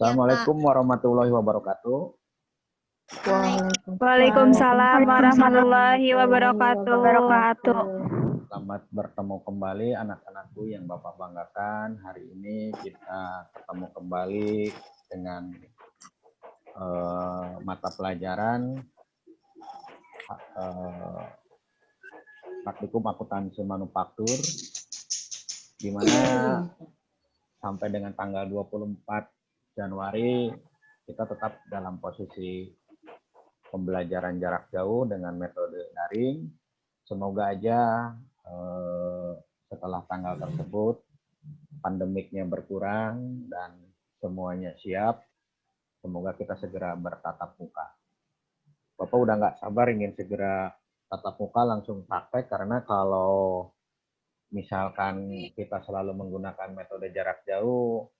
Ya, Kak. Assalamualaikum warahmatullahi wabarakatuh. Waalaikumsalam warahmatullahi wabarakatuh. Selamat bertemu kembali anak-anakku yang Bapak banggakan. Hari ini kita ketemu kembali dengan mata pelajaran Praktikum Akuntansi Manufaktur, di mana sampai dengan tanggal 24 Januari kita tetap dalam posisi pembelajaran jarak jauh dengan metode daring. Semoga aja setelah tanggal tersebut pandemiknya berkurang dan semuanya siap. Semoga kita segera bertatap muka. Bapak udah nggak sabar ingin segera tatap muka langsung praktek, karena kalau misalkan kita selalu menggunakan metode jarak jauh,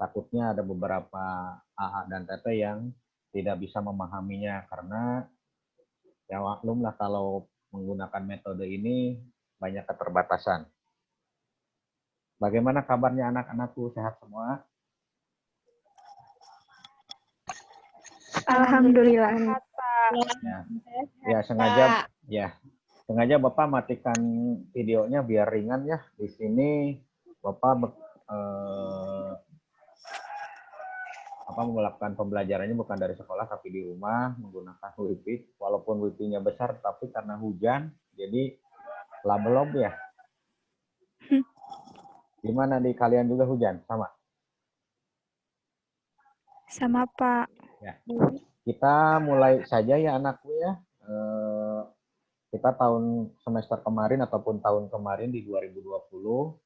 takutnya ada beberapa AA dan TT yang tidak bisa memahaminya, karena ya maklum lah kalau menggunakan metode ini banyak keterbatasan. Bagaimana kabarnya anak-anakku? Sehat semua? Alhamdulillah. Ya sengaja Bapak matikan videonya biar ringan ya. Di sini Bapak melakukan pembelajarannya bukan dari sekolah tapi di rumah menggunakan wifi. Walaupun wifi-nya besar tapi karena hujan jadi labelob ya. Gimana di kalian juga hujan? Sama? Sama Pak. Ya. Kita mulai saja ya anakku ya. Kita tahun semester kemarin ataupun tahun kemarin di 2020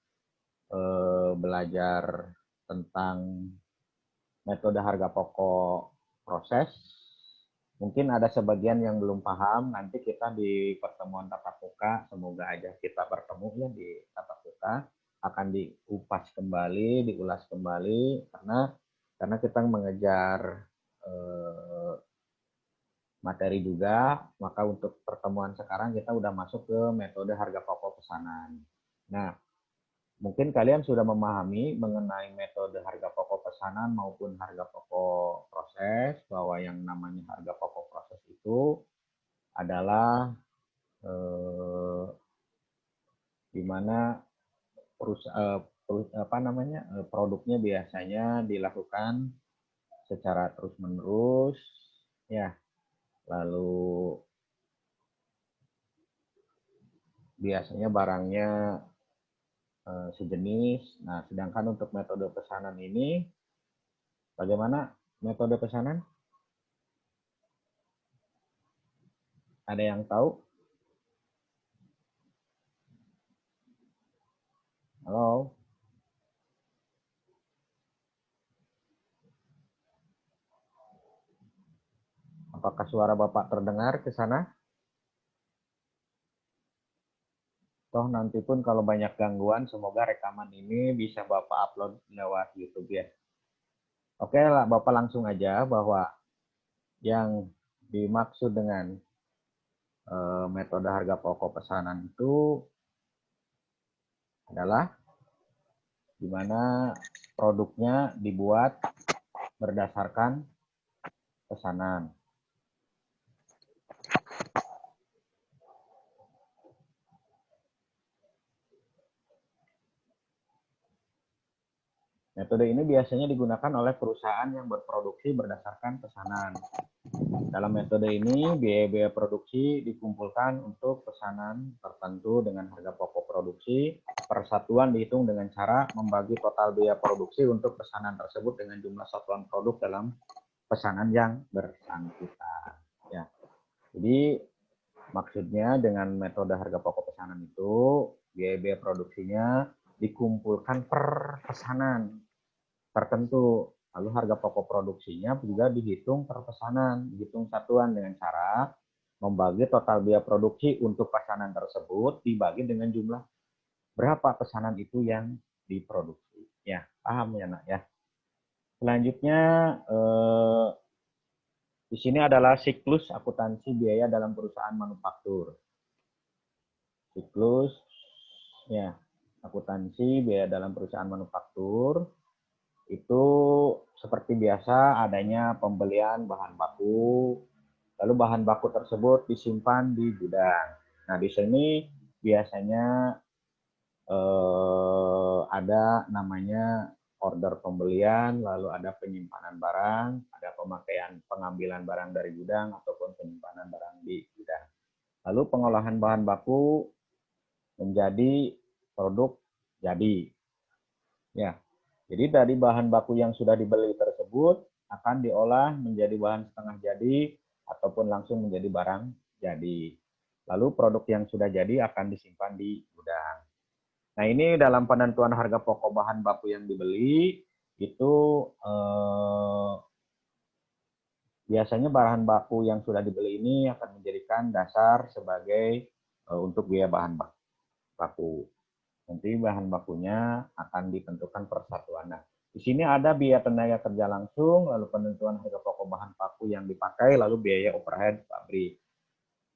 belajar tentang metode harga pokok proses. Mungkin ada sebagian yang belum paham, nanti kita di pertemuan tatap muka, semoga aja kita bertemu ya di tatap muka, akan diupas kembali, diulas kembali, karena kita mengejar materi juga, maka untuk pertemuan sekarang kita udah masuk ke metode harga pokok pesanan. Nah, mungkin kalian sudah memahami mengenai metode harga pokok pesanan maupun harga pokok proses, bahwa yang namanya harga pokok proses itu adalah di mana produknya biasanya dilakukan secara terus-menerus, ya. Lalu biasanya barangnya sejenis. Nah, sedangkan untuk metode pesanan ini, bagaimana metode pesanan? Ada yang tahu? Halo? Apakah suara Bapak terdengar ke sana? Toh nanti pun kalau banyak gangguan, semoga rekaman ini bisa Bapak upload lewat YouTube ya. Oke lah, Bapak langsung aja bahwa yang dimaksud dengan metode harga pokok pesanan itu adalah di mana produknya dibuat berdasarkan pesanan. Metode ini biasanya digunakan oleh perusahaan yang berproduksi berdasarkan pesanan. Dalam metode ini, biaya-biaya produksi dikumpulkan untuk pesanan tertentu dengan harga pokok produksi. Persatuan dihitung dengan cara membagi total biaya produksi untuk pesanan tersebut dengan jumlah satuan produk dalam pesanan yang bersangkutan. Ya. Jadi, maksudnya dengan metode harga pokok pesanan itu, biaya-biaya produksinya dikumpulkan per pesanan tertentu. Lalu harga pokok produksinya juga dihitung per pesanan, dihitung satuan dengan cara membagi total biaya produksi untuk pesanan tersebut dibagi dengan jumlah berapa pesanan itu yang diproduksi. Ya, paham ya nak ya. Selanjutnya di sini adalah siklus akuntansi biaya dalam perusahaan manufaktur. Siklus ya akuntansi biaya dalam perusahaan manufaktur itu seperti biasa adanya pembelian bahan baku, lalu bahan baku tersebut disimpan di gudang. Nah, di sini biasanya ada namanya order pembelian, lalu ada penyimpanan barang, ada pemakaian pengambilan barang dari gudang ataupun penyimpanan barang di gudang. Lalu pengolahan bahan baku menjadi produk jadi. Ya, jadi dari bahan baku yang sudah dibeli tersebut akan diolah menjadi bahan setengah jadi ataupun langsung menjadi barang jadi. Lalu produk yang sudah jadi akan disimpan di gudang. Nah, ini dalam penentuan harga pokok bahan baku yang dibeli, itu biasanya bahan baku yang sudah dibeli ini akan menjadikan dasar sebagai untuk biaya bahan baku. Nanti bahan bakunya akan ditentukan persatuan. Nah, di sini ada biaya tenaga kerja langsung, lalu penentuan harga pokok bahan baku yang dipakai, lalu biaya overhead pabrik.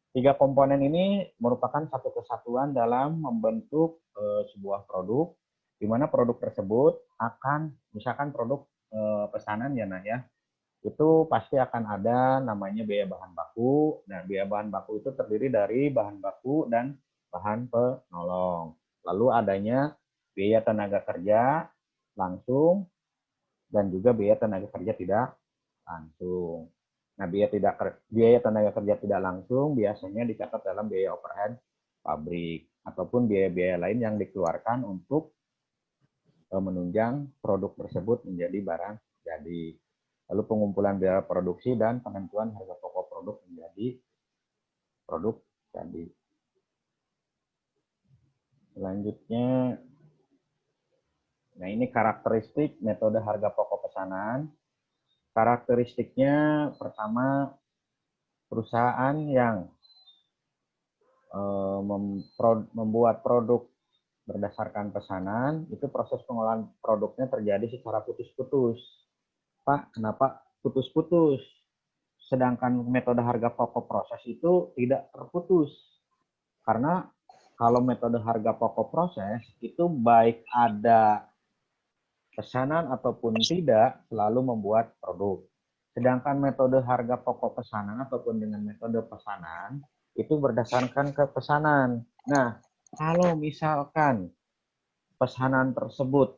Tiga komponen ini merupakan satu kesatuan dalam membentuk sebuah produk, di mana produk tersebut akan, misalkan produk pesanan ya, nah ya, itu pasti akan ada namanya biaya bahan baku. Nah, biaya bahan baku itu terdiri dari bahan baku dan bahan penolong. Lalu adanya biaya tenaga kerja langsung dan juga biaya tenaga kerja tidak langsung. Nah, biaya tenaga kerja tidak langsung biasanya dicatat dalam biaya overhead pabrik ataupun biaya-biaya lain yang dikeluarkan untuk menunjang produk tersebut menjadi barang jadi. Lalu pengumpulan biaya produksi dan penentuan harga pokok produk menjadi produk jadi. Selanjutnya, nah ini karakteristik metode harga pokok pesanan. Karakteristiknya pertama, perusahaan yang membuat produk berdasarkan pesanan, itu proses pengolahan produknya terjadi secara putus-putus. Pak, kenapa putus-putus? Sedangkan metode harga pokok proses itu tidak terputus. Karena kalau metode harga pokok proses, itu baik ada pesanan ataupun tidak selalu membuat produk. Sedangkan metode harga pokok pesanan ataupun dengan metode pesanan itu berdasarkan ke pesanan. Nah, kalau misalkan pesanan tersebut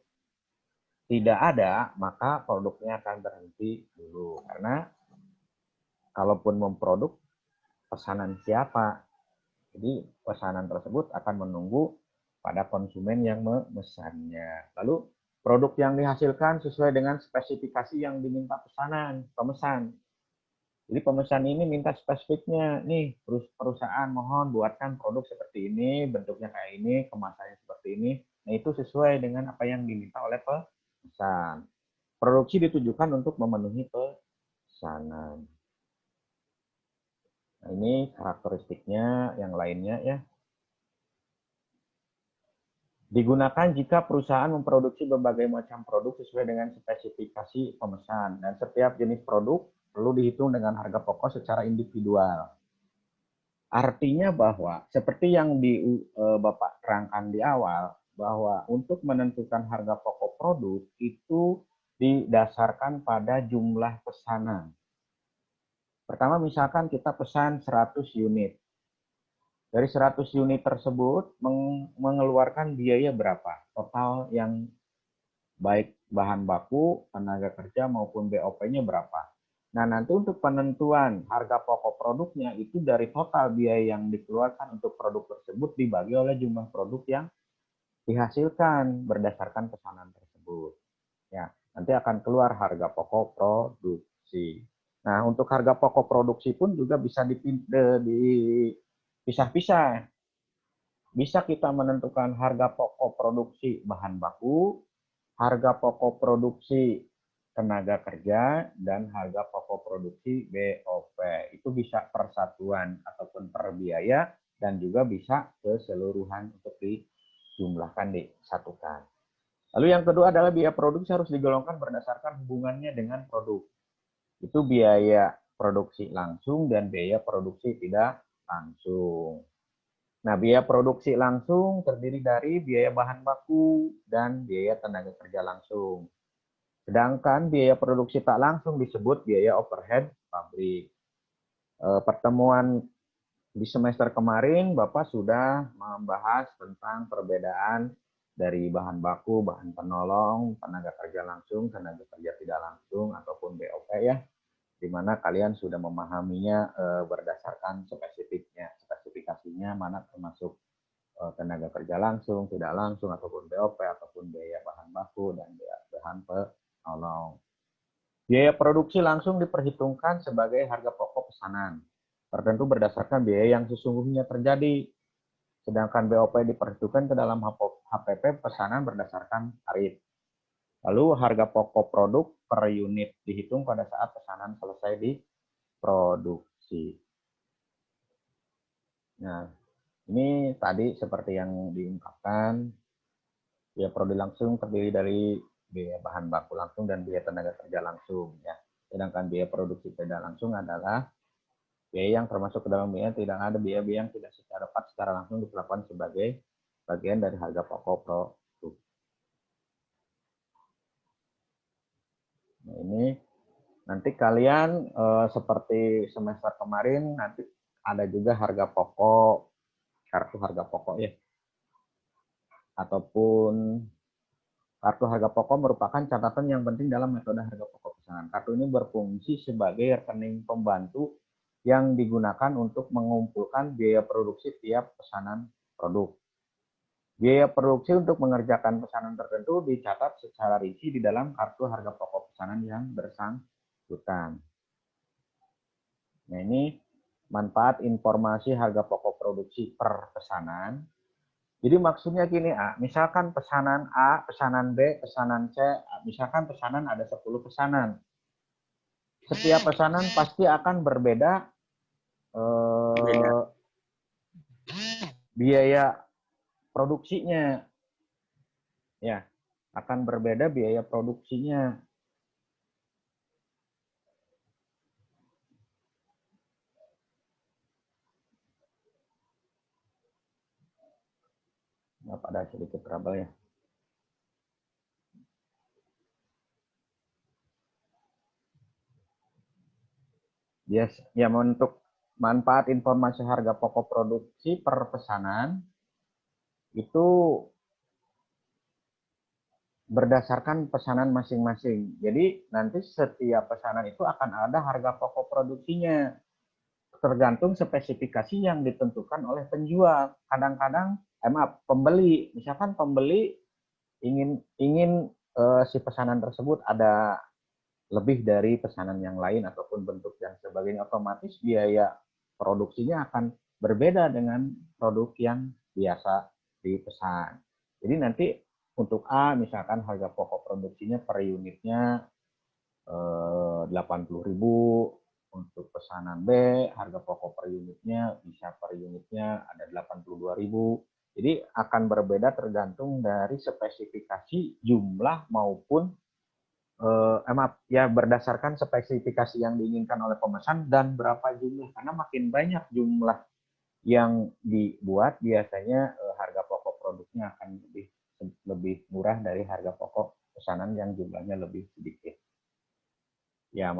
tidak ada, maka produknya akan berhenti dulu. Karena kalaupun memproduk, pesanan siapa? Jadi pesanan tersebut akan menunggu pada konsumen yang memesannya. Lalu produk yang dihasilkan sesuai dengan spesifikasi yang diminta pemesan. Jadi pemesan ini minta spesifiknya, nih perusahaan mohon buatkan produk seperti ini, bentuknya kayak ini, kemasannya seperti ini. Nah, itu sesuai dengan apa yang diminta oleh pemesan. Produksi ditujukan untuk memenuhi pesanan. Nah, ini karakteristiknya yang lainnya ya. Digunakan jika perusahaan memproduksi berbagai macam produk sesuai dengan spesifikasi pemesan. Dan setiap jenis produk perlu dihitung dengan harga pokok secara individual. Artinya bahwa seperti yang Bapak terangkan di awal, bahwa untuk menentukan harga pokok produk itu didasarkan pada jumlah pesanan. Pertama, misalkan kita pesan 100 unit. Dari 100 unit tersebut mengeluarkan biaya berapa? Total yang baik bahan baku, tenaga kerja maupun BOP-nya berapa? Nah, nanti untuk penentuan harga pokok produknya itu dari total biaya yang dikeluarkan untuk produk tersebut dibagi oleh jumlah produk yang dihasilkan berdasarkan pesanan tersebut. Ya, nanti akan keluar harga pokok produksi. Nah, untuk harga pokok produksi pun juga bisa dipisah-pisah. Bisa kita menentukan harga pokok produksi bahan baku, harga pokok produksi tenaga kerja, dan harga pokok produksi BOP. Itu bisa persatuan ataupun per biaya, dan juga bisa keseluruhan untuk dijumlahkan, disatukan. Lalu yang kedua adalah biaya produksi harus digolongkan berdasarkan hubungannya dengan produk. Itu biaya produksi langsung dan biaya produksi tidak langsung. Nah, biaya produksi langsung terdiri dari biaya bahan baku dan biaya tenaga kerja langsung. Sedangkan biaya produksi tak langsung disebut biaya overhead pabrik. Pertemuan di semester kemarin Bapak sudah membahas tentang perbedaan dari bahan baku, bahan penolong, tenaga kerja langsung, tenaga kerja tidak langsung, ataupun BOP ya, di mana kalian sudah memahaminya berdasarkan spesifikasinya, mana termasuk tenaga kerja langsung, tidak langsung, ataupun BOP, ataupun biaya bahan baku, dan biaya bahan penolong. Biaya produksi langsung diperhitungkan sebagai harga pokok pesanan, tertentu berdasarkan biaya yang sesungguhnya terjadi. Sedangkan BOP diperhitungkan ke dalam HPP pesanan berdasarkan tarif. Lalu harga pokok produk per unit dihitung pada saat pesanan selesai diproduksi. Nah, ini tadi seperti yang diungkapkan, biaya produksi langsung terdiri dari biaya bahan baku langsung dan biaya tenaga kerja langsung. Ya. Sedangkan biaya produksi tidak langsung adalah biaya yang termasuk ke dalam biaya tidak ada biaya yang tidak secara langsung ditetapkan sebagai bagian dari harga pokok produk. Nah, ini nanti kalian seperti semester kemarin nanti ada juga harga pokok, kartu harga pokok ya. Ataupun kartu harga pokok merupakan catatan yang penting dalam metode harga pokok pesanan. Kartu ini berfungsi sebagai rekening pembantu yang digunakan untuk mengumpulkan biaya produksi tiap pesanan produk. Biaya produksi untuk mengerjakan pesanan tertentu dicatat secara rinci di dalam kartu harga pokok pesanan yang bersangkutan. Nah, ini manfaat informasi harga pokok produksi per pesanan. Jadi maksudnya gini, misalkan pesanan A, pesanan B, pesanan C, misalkan pesanan ada 10 pesanan. Setiap pesanan pasti akan berbeda biaya produksinya. Ya, akan berbeda biaya produksinya. Nah, pada sedikit trouble ya. Yes, ya untuk manfaat informasi harga pokok produksi per pesanan itu berdasarkan pesanan masing-masing. Jadi nanti setiap pesanan itu akan ada harga pokok produksinya. Tergantung spesifikasi yang ditentukan oleh penjual. Kadang-kadang, pembeli. Misalkan pembeli ingin si pesanan tersebut ada lebih dari pesanan yang lain ataupun bentuk yang sebagainya, otomatis biaya produksinya akan berbeda dengan produk yang biasa dipesan. Jadi nanti untuk A misalkan harga pokok produksinya per unitnya 80.000, untuk pesanan B harga pokok per unitnya bisa per unitnya ada 82.000. Jadi akan berbeda tergantung dari spesifikasi jumlah maupun ya berdasarkan spesifikasi yang diinginkan oleh pemesan dan berapa jumlah, karena makin banyak jumlah yang dibuat biasanya harga pokok produknya akan lebih murah dari harga pokok pesanan yang jumlahnya lebih sedikit. Ya,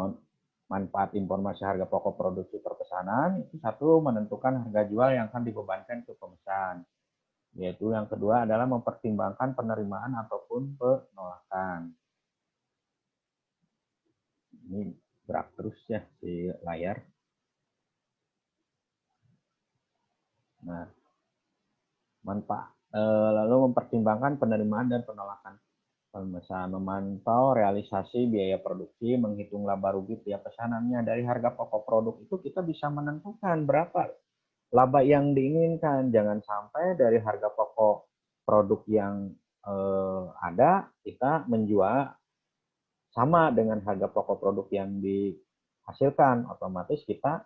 manfaat informasi harga pokok produksi per pesanan itu satu, menentukan harga jual yang akan dibebankan ke pemesan. Yaitu yang kedua adalah mempertimbangkan penerimaan ataupun penolakan. Ini gerak terus ya di layar. Nah, manfaat lalu mempertimbangkan penerimaan dan penolakan pemesan, memantau realisasi biaya produksi, menghitung laba rugi tiap pesanannya. Dari harga pokok produk itu kita bisa menentukan berapa laba yang diinginkan. Jangan sampai dari harga pokok produk yang ada kita menjual sama dengan harga pokok produk yang dihasilkan, otomatis kita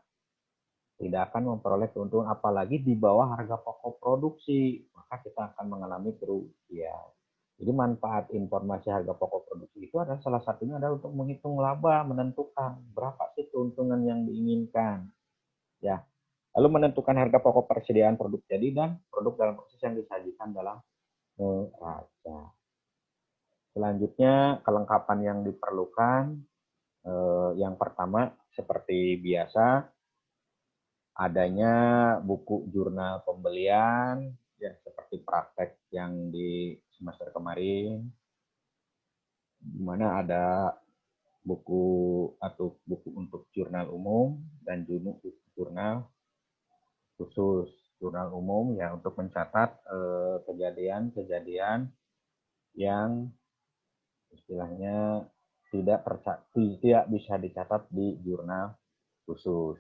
tidak akan memperoleh keuntungan, apalagi di bawah harga pokok produksi, maka kita akan mengalami kerugian. Jadi manfaat informasi harga pokok produksi itu adalah salah satunya adalah untuk menghitung laba, menentukan berapa sih keuntungan yang diinginkan. Ya, lalu menentukan harga pokok persediaan produk jadi dan produk dalam proses yang disajikan dalam neraca. Selanjutnya, kelengkapan yang diperlukan, yang pertama seperti biasa, adanya buku jurnal pembelian, ya seperti praktek yang di semester kemarin, di mana ada buku atau buku untuk jurnal umum dan jurnal khusus. Jurnal umum ya untuk mencatat kejadian-kejadian yang istilahnya tidak bisa dicatat di jurnal khusus.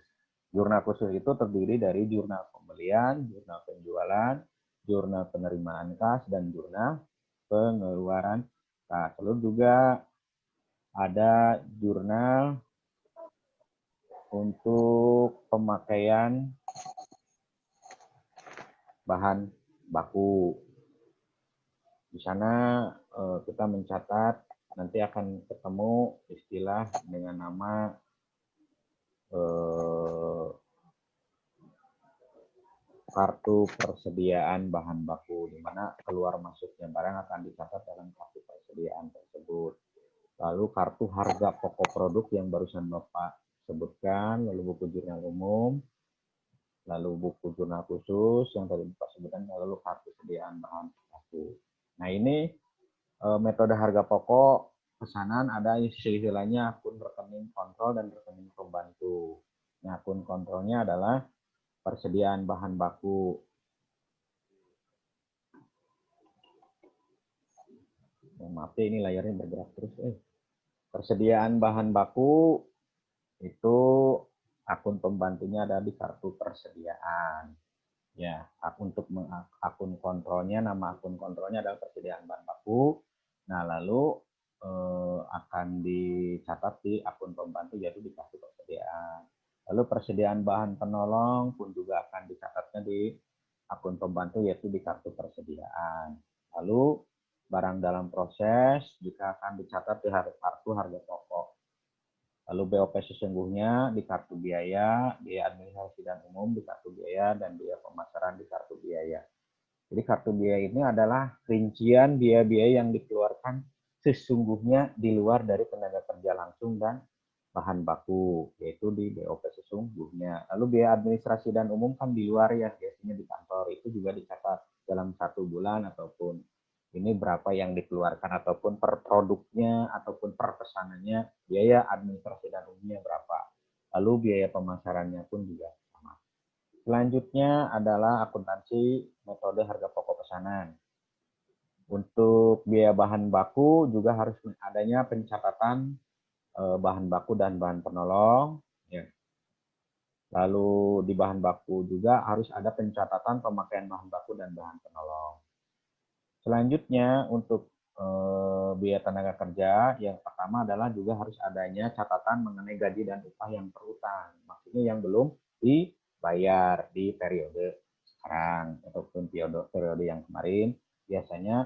Jurnal khusus itu terdiri dari jurnal pembelian, jurnal penjualan, jurnal penerimaan kas, dan jurnal pengeluaran kas. Lalu juga ada jurnal untuk pemakaian bahan baku. Di sana kita mencatat, nanti akan ketemu istilah dengan nama kartu persediaan bahan baku, di mana keluar masuknya barang akan dicatat dalam kartu persediaan tersebut. Lalu kartu harga pokok produk yang barusan Bapak sebutkan, lalu buku jurnal umum, lalu buku jurnal khusus yang tadi Bapak sebutkan, lalu kartu persediaan bahan baku. Nah, ini metode harga pokok pesanan ada istilahnya akun rekening kontrol dan rekening pembantu. Nah, akun kontrolnya adalah persediaan bahan baku. Maaf ya, ini layarnya bergerak terus. Persediaan bahan baku itu akun pembantunya ada di kartu persediaan. Ya, untuk akun kontrolnya, nama akun kontrolnya adalah persediaan bahan baku. Nah, lalu akan dicatat di akun pembantu yaitu di kartu persediaan. Lalu persediaan bahan penolong pun juga akan dicatatnya di akun pembantu yaitu di kartu persediaan. Lalu barang dalam proses jika akan dicatat di kartu harga pokok. Lalu BOP sesungguhnya di kartu biaya, biaya administrasi dan umum di kartu biaya, dan biaya pemasaran di kartu biaya. Jadi kartu biaya ini adalah rincian biaya-biaya yang dikeluarkan sesungguhnya di luar dari tenaga kerja langsung dan bahan baku, yaitu di BOP sesungguhnya. Lalu biaya administrasi dan umum kan di luar ya, biasanya di kantor, itu juga dicatat dalam 1 bulan ataupun ini berapa yang dikeluarkan ataupun per produknya ataupun per pesanannya, biaya administrasi dan umumnya berapa. Lalu biaya pemasarannya pun juga sama. Selanjutnya adalah akuntansi metode harga pokok pesanan. Untuk biaya bahan baku juga harus adanya pencatatan bahan baku dan bahan penolong. Ya. Lalu di bahan baku juga harus ada pencatatan pemakaian bahan baku dan bahan penolong. Selanjutnya untuk biaya tenaga kerja, yang pertama adalah juga harus adanya catatan mengenai gaji dan upah yang berutang. Maksudnya yang belum dibayar di periode sekarang ataupun periode yang kemarin. Biasanya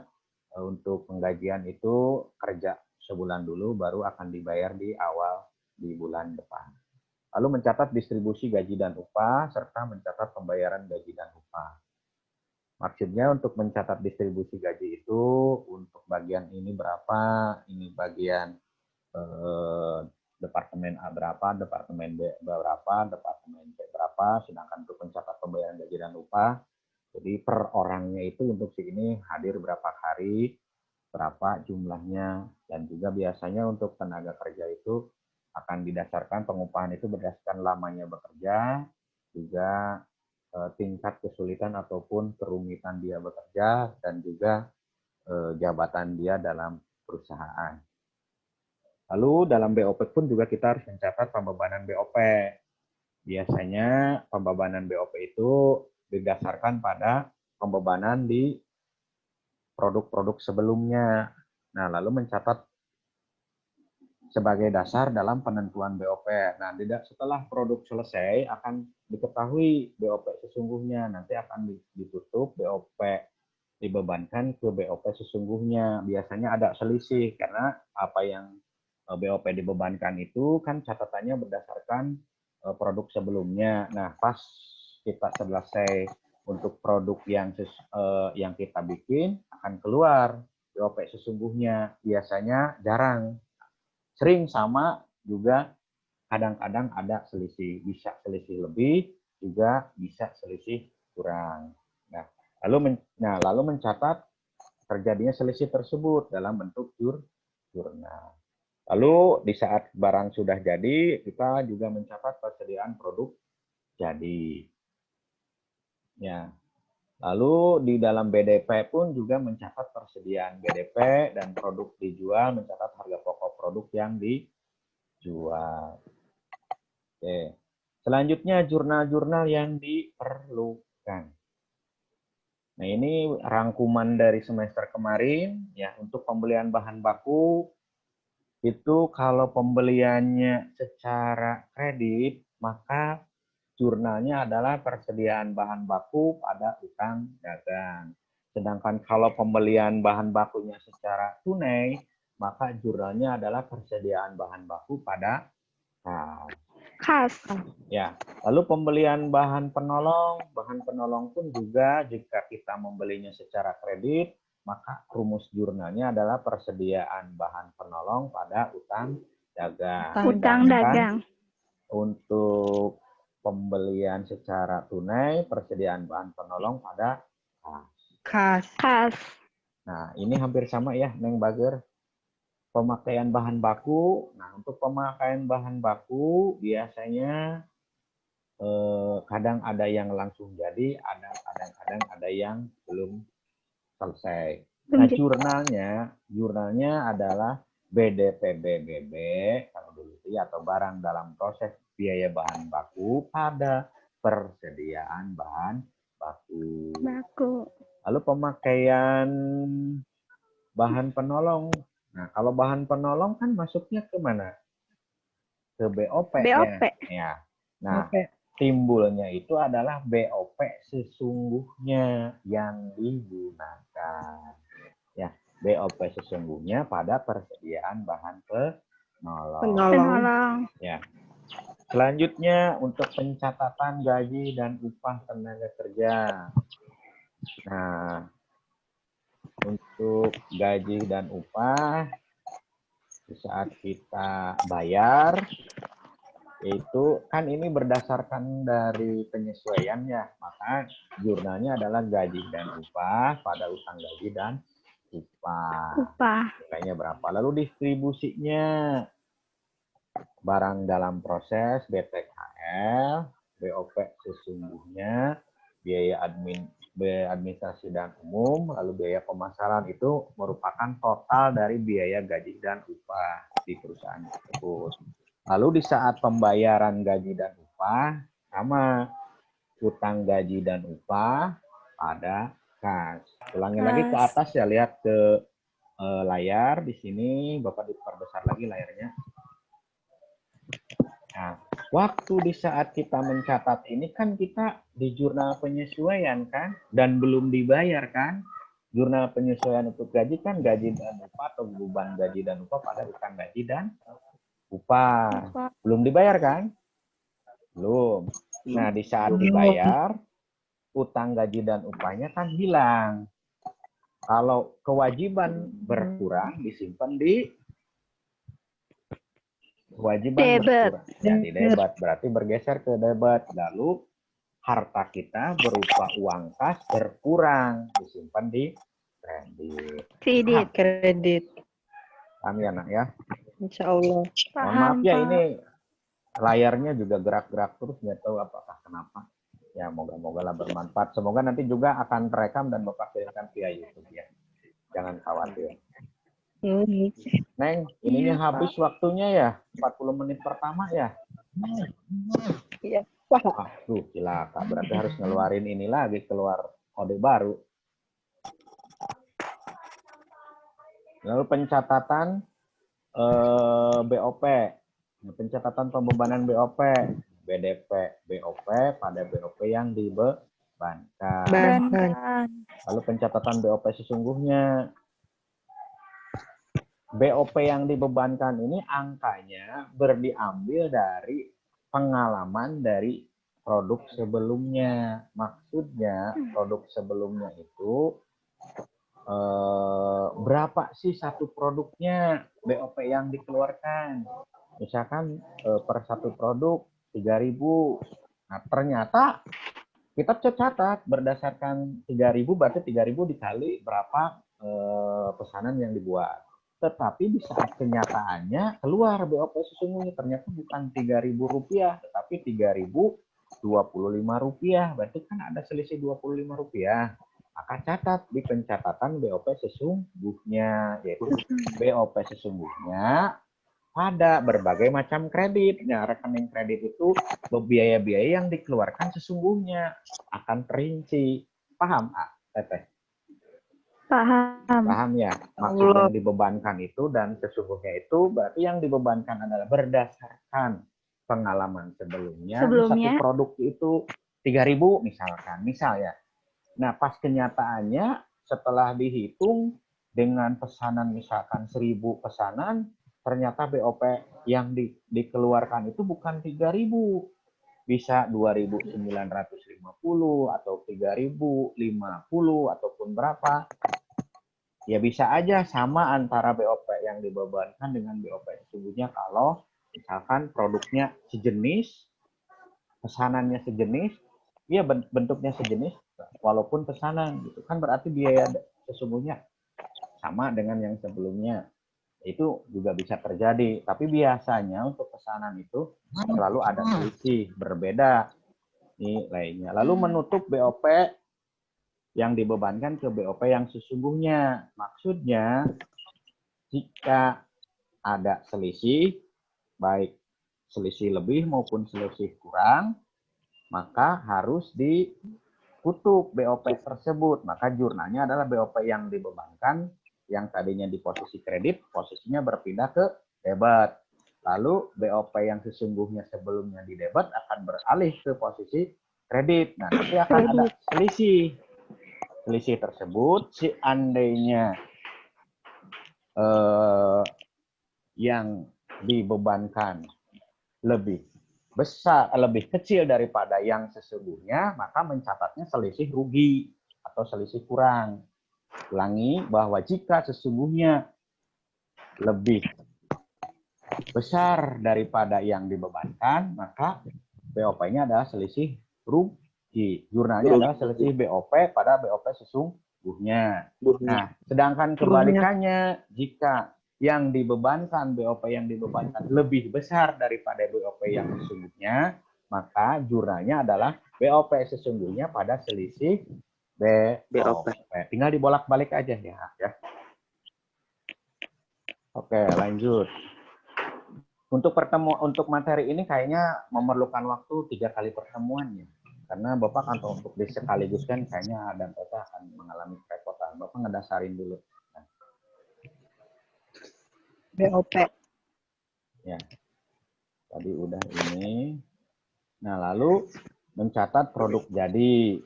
untuk penggajian itu kerja sebulan dulu baru akan dibayar di awal di bulan depan. Lalu mencatat distribusi gaji dan upah serta mencatat pembayaran gaji dan upah. Maksudnya untuk mencatat distribusi gaji itu untuk bagian ini berapa, ini bagian departemen A berapa, departemen B berapa, departemen C berapa, sedangkan untuk mencatat pembayaran gaji dan upah, jadi per orangnya itu untuk si ini hadir berapa hari, berapa jumlahnya, dan juga biasanya untuk tenaga kerja itu akan didasarkan pengupahan itu berdasarkan lamanya bekerja, juga tingkat kesulitan ataupun kerumitan dia bekerja, dan juga jabatan dia dalam perusahaan. Lalu dalam BOP pun juga kita harus mencatat pembebanan BOP. Biasanya pembebanan BOP itu didasarkan pada pembebanan di produk-produk sebelumnya. Nah, lalu mencatat sebagai dasar dalam penentuan BOP. Nah, setelah produk selesai akan diketahui BOP sesungguhnya. Nanti akan ditutup BOP dibebankan ke BOP sesungguhnya. Biasanya ada selisih karena apa yang BOP dibebankan itu kan catatannya berdasarkan produk sebelumnya. Nah, pas kita selesai untuk produk yang kita bikin akan keluar BOP sesungguhnya. Biasanya jarang. Sering sama, juga kadang-kadang ada selisih. Bisa selisih lebih, juga bisa selisih kurang. Nah, lalu mencatat terjadinya selisih tersebut dalam bentuk jurnal. Lalu di saat barang sudah jadi, kita juga mencatat persediaan produk jadi. Ya. Lalu di dalam BDP pun juga mencatat persediaan BDP dan produk dijual, mencatat harga pokok produk yang dijual. Oke. Selanjutnya jurnal-jurnal yang diperlukan. Nah, ini rangkuman dari semester kemarin ya. Untuk pembelian bahan baku itu kalau pembeliannya secara kredit, maka jurnalnya adalah persediaan bahan baku pada utang dagang. Sedangkan kalau pembelian bahan bakunya secara tunai, maka jurnalnya adalah persediaan bahan baku pada kas. Khas. Ya, lalu pembelian bahan penolong pun juga jika kita membelinya secara kredit, maka rumus jurnalnya adalah persediaan bahan penolong pada utang dagang. Utang Sedangkan dagang. untuk pembelian secara tunai, persediaan bahan penolong pada kas. Khas. Nah, ini hampir sama ya, Neng Bager. Pemakaian bahan baku. Nah, untuk pemakaian bahan baku biasanya kadang ada yang langsung jadi, kadang-kadang ada yang belum selesai. Nah, jurnalnya adalah BDPBBB kalau dulu ya, atau barang dalam proses biaya bahan baku pada persediaan bahan baku. Lalu pemakaian bahan penolong. Nah, kalau bahan penolong kan masuknya ke mana? Ke BOP. Ya. Nah, timbulnya itu adalah BOP sesungguhnya yang digunakan. Ya, BOP sesungguhnya pada persediaan bahan penolong. Ya. Selanjutnya untuk pencatatan gaji dan upah tenaga kerja. Nah, untuk gaji dan upah di saat kita bayar itu kan ini berdasarkan dari penyesuaian ya, maka jurnalnya adalah gaji dan upah pada utang gaji dan upah. Nilainya berapa? Lalu distribusinya barang dalam proses BTKL, BOP sesungguhnya, biaya administrasi dan umum, lalu biaya pemasaran itu merupakan total dari biaya gaji dan upah di perusahaan tersebut. Lalu di saat pembayaran gaji dan upah, sama utang gaji dan upah pada kas. Ulangi lagi ke atas ya, lihat ke layar di sini, Bapak diperbesar lagi layarnya. Nah, waktu di saat kita mencatat ini kan kita di jurnal penyesuaian kan, dan belum dibayar kan. Jurnal penyesuaian untuk gaji kan gaji dan upah atau beban gaji dan upah pada utang gaji dan upah. Belum dibayar kan? Belum. Nah, di saat dibayar, utang gaji dan upahnya kan hilang. Kalau kewajiban berkurang, disimpan di kewajiban berkurang. Ya, di debat. Berarti bergeser ke debat. Lalu harta kita berupa uang kas berkurang, disimpan di kredit. Kami anak ya. Insya Allah. Mohon maaf ya, ini layarnya juga gerak-gerak terus, nggak tahu apakah kenapa. Ya, moga-moga lah bermanfaat. Semoga nanti juga akan terekam dan Bapak kirimkan via YouTube ya. Jangan khawatir. Neng, ininya habis waktunya ya. 40 menit pertama ya. Iya. Tuh, cilaka. Berarti harus ngeluarin ini lagi, keluar kode baru. Lalu pencatatan BOP. Pencatatan pembebanan BOP. BDP BOP pada BOP yang dibebankan. Lalu pencatatan BOP sesungguhnya. BOP yang dibebankan ini angkanya diambil dari pengalaman dari produk sebelumnya. Maksudnya produk sebelumnya itu berapa sih satu produknya BOP yang dikeluarkan. Misalkan per satu produk 3.000. Nah, ternyata kita catat berdasarkan 3.000 berarti 3.000 dikali berapa pesanan yang dibuat. Tetapi di saat kenyataannya keluar BOP sesungguhnya ternyata bukan Rp3.000 tetapi Rp3.025. Berarti kan ada selisih Rp25. Maka catat di pencatatan BOP sesungguhnya, yaitu BOP sesungguhnya pada berbagai macam kredit. Nah, rekening kredit itu biaya-biaya yang dikeluarkan sesungguhnya akan terinci. Paham, Teteh? Paham. Paham ya? Maksud yang dibebankan itu dan sesungguhnya itu berarti yang dibebankan adalah berdasarkan pengalaman sebelumnya. Satu produk itu 3.000 misalkan. Misal ya. Nah, pas kenyataannya setelah dihitung dengan pesanan misalkan 1.000 pesanan, ternyata BOP yang dikeluarkan itu bukan 3.000. Bisa 2.950 atau 3.050 ataupun berapa. Ya bisa aja sama antara BOP yang dibebankan dengan BOP sesungguhnya kalau misalkan produknya sejenis, pesanannya sejenis, ya bentuknya sejenis, walaupun pesanan gitu kan berarti biaya sesungguhnya sama dengan yang sebelumnya. Itu juga bisa terjadi, tapi biasanya untuk pesanan itu selalu ada selisih berbeda nilainya. Lalu menutup BOP yang dibebankan ke BOP yang sesungguhnya. Maksudnya jika ada selisih, baik selisih lebih maupun selisih kurang, maka harus ditutup BOP tersebut. Maka jurnalnya adalah BOP yang dibebankan, yang tadinya di posisi kredit, posisinya berpindah ke debit. Lalu BOP yang sesungguhnya sebelumnya di debit akan beralih ke posisi kredit. Nah, nanti akan ada selisih. Selisih tersebut, seandainya yang dibebankan lebih besar, lebih kecil daripada yang sesungguhnya, maka mencatatnya selisih rugi atau selisih kurang. Ulangi bahwa jika sesungguhnya lebih besar daripada yang dibebankan, maka BOP-nya adalah selisih rugi. Jurnalnya adalah selisih BOP pada BOP sesungguhnya. Nah, sedangkan kebalikannya, jika yang dibebankan, BOP yang dibebankan lebih besar daripada BOP yang sesungguhnya, maka jurnalnya adalah BOP sesungguhnya pada selisih BOP. Tinggal dibolak-balik aja ya. Oke, lanjut. Untuk materi ini kayaknya memerlukan waktu 3 kali pertemuan ya. Karena Bapak kan untuk disekaligus kan kayaknya dan Bapak akan mengalami kerepotan. Bapak ngedasarin dulu. BOP. Ya. Tadi udah ini. Nah, lalu mencatat produk jadi.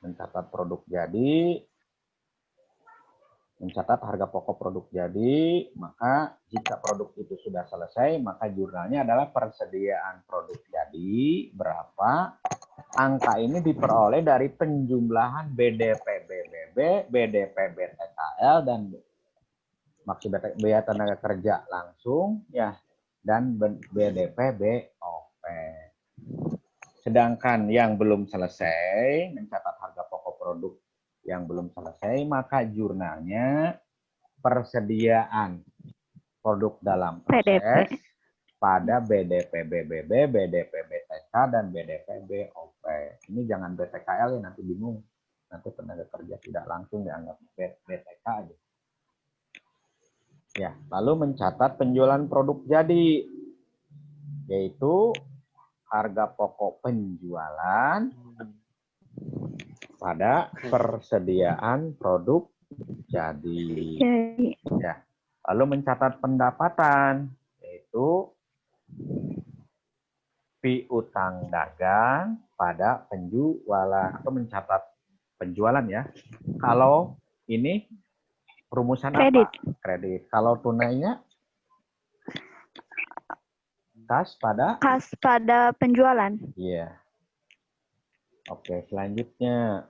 Mencatat produk jadi. Mencatat harga pokok produk jadi, maka jika produk itu sudah selesai, maka jurnalnya adalah persediaan produk jadi berapa. Angka ini diperoleh dari penjumlahan BDP BBB, BDP BTKL, dan maksud biaya tenaga kerja langsung, ya, dan BDP BOP. Sedangkan yang belum selesai, mencatat harga pokok produk yang belum selesai, maka jurnalnya persediaan produk dalam proses pada BDP BBB, BDP BTK, dan BDP BOP. Ini jangan BTKL ya, nanti bingung. Nanti tenaga kerja tidak langsung dianggap BTK aja. Ya, lalu mencatat penjualan produk jadi, yaitu harga pokok penjualan pada persediaan produk jadi. Ya. Lalu mencatat pendapatan, yaitu piutang dagang pada penjualan, atau mencatat penjualan ya. Kalau ini rumusan kredit. Apa? Kredit. Kalau tunainya kas pada penjualan. Iya. Oke, selanjutnya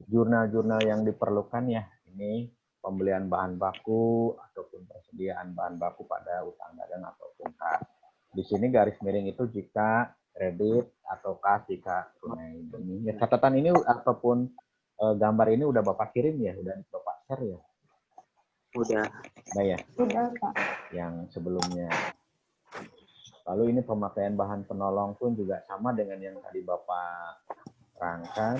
jurnal-jurnal yang diperlukan ya. Ini pembelian bahan baku ataupun persediaan bahan baku pada utang dagang ataupun kas. Di sini garis miring itu jika kredit atau kas jika tunai. Ini catatan ini ataupun gambar ini udah Bapak kirim ya, udah Bapak share ya. Udah. Nah ya, Sudah, Pak. yang sebelumnya. Lalu ini pemakaian bahan penolong pun juga sama dengan yang tadi Bapak terangkan.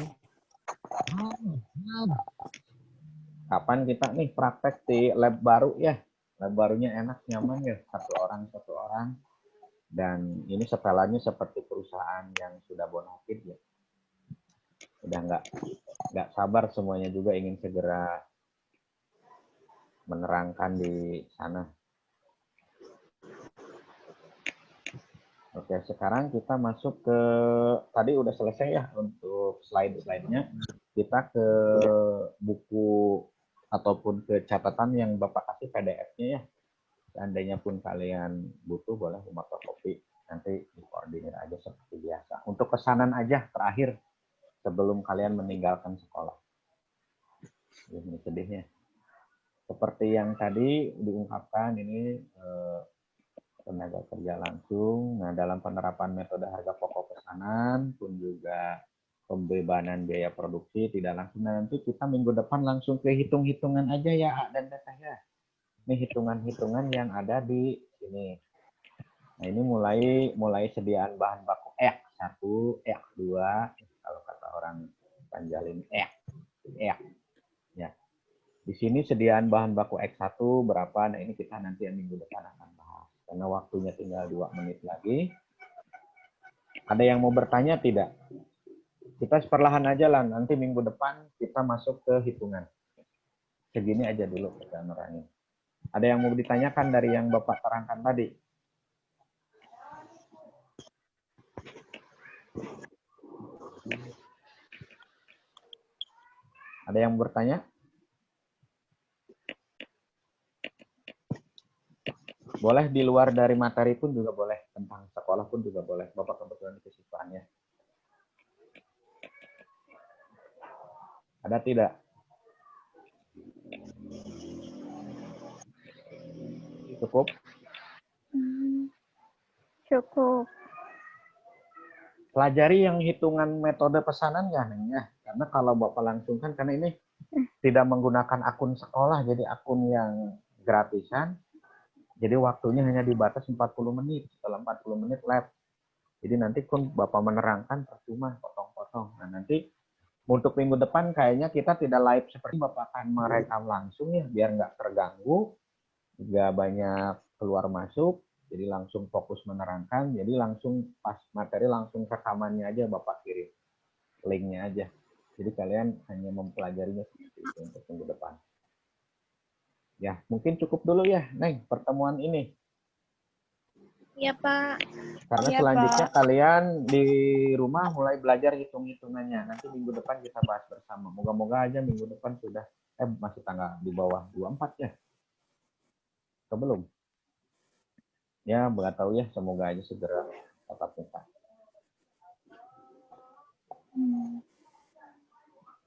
Kapan kita nih praktek di lab baru ya? Lab barunya enak, nyaman ya, satu orang. Dan ini setelannya seperti perusahaan yang sudah bonafit ya. Udah nggak sabar semuanya juga ingin segera menerangkan di sana. Oke, sekarang kita masuk ke, tadi udah selesai ya untuk slide-slide-nya. Kita ke buku ataupun ke catatan yang Bapak kasih PDF-nya ya. Seandainya pun kalian butuh, boleh fotokopi. Nanti dikoordinir aja seperti biasa. Untuk pesanan aja terakhir sebelum kalian meninggalkan sekolah. Ini sedihnya. Seperti yang tadi diungkapkan, ini tenaga kerja langsung. Nah, dalam penerapan metode harga pokok pesanan pun juga pembebanan biaya produksi tidak langsung. Nah, nanti kita minggu depan langsung ke hitung-hitungan aja ya, A dan Teteh ya. Ini hitungan-hitungan yang ada di sini. Nah, ini mulai sediaan bahan baku X1, X2, kalau kata orang Panjalin X. Ya. Di sini sediaan bahan baku X1 berapa? Nah, ini kita nanti yang minggu depan akan bahas. Karena waktunya tinggal 2 menit lagi. Ada yang mau bertanya tidak? Kita perlahan aja lah. Nanti minggu depan kita masuk ke hitungan. Segini aja dulu kita nerangin. Ada yang mau ditanyakan dari yang Bapak terangkan tadi? Ada yang bertanya? Boleh di luar dari materi pun juga boleh. Tentang sekolah pun juga boleh. Bapak kebetulan di kesiswaannya. Ada tidak? Cukup? Cukup. Pelajari yang hitungan metode pesanan ya, Neng ya. Karena kalau Bapak langsung kan, karena ini tidak menggunakan akun sekolah, jadi akun yang gratisan. Jadi waktunya hanya dibatas 40 menit. Setelah 40 menit lab. Jadi nanti pun Bapak menerangkan percuma, potong-potong. Nah, nanti untuk minggu depan kayaknya kita tidak live seperti Bapak akan merekam langsung ya, biar nggak terganggu, nggak banyak keluar masuk. Jadi langsung fokus menerangkan. Jadi langsung pas materi langsung rekamannya aja Bapak kirim. Linknya aja. Jadi kalian hanya mempelajarinya seperti itu untuk minggu depan. Ya, mungkin cukup dulu ya, Neng, pertemuan ini. Iya, Pak. Karena Iya, selanjutnya Pak. kalian di rumah mulai belajar hitung-hitungannya. Nanti minggu depan kita bahas bersama. Moga-moga aja minggu depan sudah, masih tanggal di bawah 24 ya. Atau belum? Ya, nggak tahu ya. Semoga aja segera tatap muka.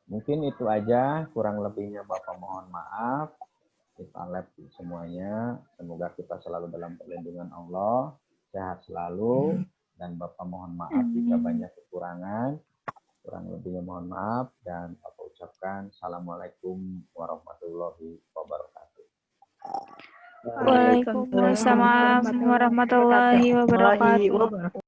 Mungkin itu aja. Kurang lebihnya Bapak mohon maaf. Kita lab semuanya. Semoga kita selalu dalam perlindungan Allah. Sehat selalu. Dan Bapak mohon maaf jika banyak kekurangan. Kurang lebihnya mohon maaf. Dan Bapak ucapkan Assalamualaikum warahmatullahi wabarakatuh. Waalaikumsalam warahmatullahi wabarakatuh.